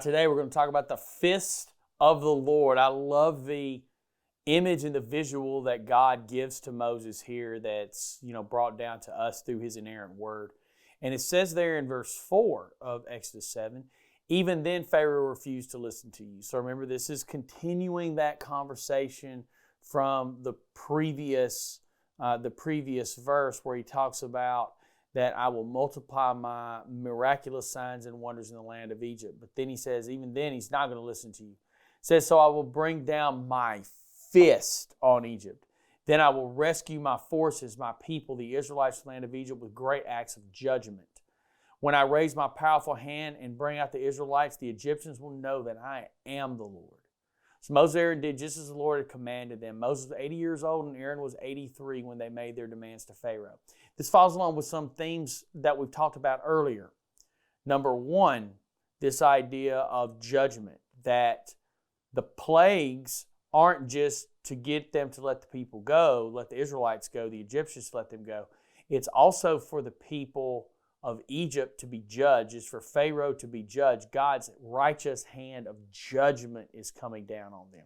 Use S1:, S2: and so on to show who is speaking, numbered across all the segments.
S1: Today we're going to talk about the fist of the Lord. I love the image and the visual that God gives to Moses here that's, brought down to us through his inerrant word. And it says there in verse 4 of Exodus 7, even then Pharaoh refused to listen to you. So remember, this is continuing that conversation from the previous verse where he talks about that I will multiply my miraculous signs and wonders in the land of Egypt. But then he says, even then, he's not going to listen to you. It says, so I will bring down my fist on Egypt. Then I will rescue my forces, my people, the Israelites from the land of Egypt, with great acts of judgment. When I raise my powerful hand and bring out the Israelites, the Egyptians will know that I am the Lord. So Moses and Aaron did just as the Lord had commanded them. Moses was 80 years old and Aaron was 83 when they made their demands to Pharaoh. This follows along with some themes that we've talked about earlier. Number one, this idea of judgment, that the plagues aren't just to get them to let the people go, let the Israelites go, the Egyptians let them go. It's also for the people of Egypt to be judged. It's for Pharaoh to be judged. God's righteous hand of judgment is coming down on them.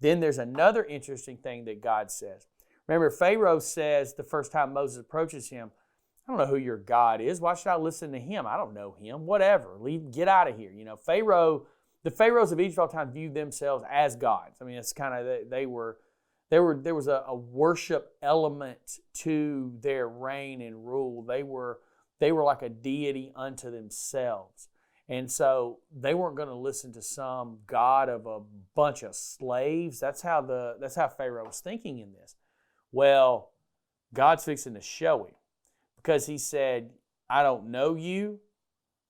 S1: Then there's another interesting thing that God says. Remember, Pharaoh says the first time Moses approaches him, I don't know who your God is. Why should I listen to him? I don't know him. Whatever. Get out of here. The Pharaohs of Egypt all the time viewed themselves as gods. I mean, it's kind of, there was a worship element to their reign and rule. They were like a deity unto themselves. And so they weren't going to listen to some god of a bunch of slaves. That's how Pharaoh was thinking in this. Well, God's fixing to show him, because he said, I don't know you.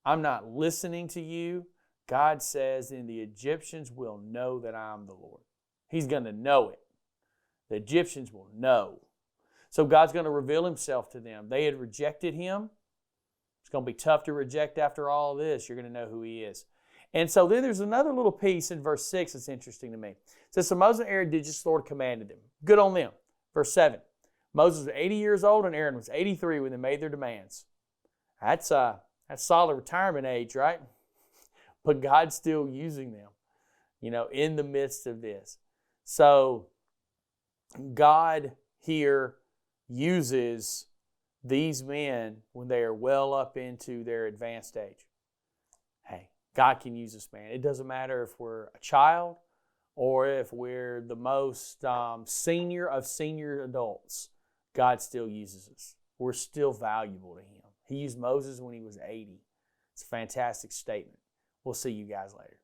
S1: I'm not listening to you. God says, and the Egyptians will know that I'm the Lord. He's going to know it. The Egyptians will know. So God's going to reveal himself to them. They had rejected him. It's going to be tough to reject after all of this. You're going to know who he is. And so then there's another little piece in verse 6 that's interesting to me. It says, so Moses and Aaron did just as the Lord commanded them. Good on them. Verse 7, Moses was 80 years old and Aaron was 83 when they made their demands. That's solid retirement age, right? But God's still using them, in the midst of this. So God here uses these men when they are well up into their advanced age. Hey, God can use us, man. It doesn't matter if we're a child or if we're the most senior of senior adults. God still uses us. We're still valuable to him. He used Moses when he was 80. It's a fantastic statement. We'll see you guys later.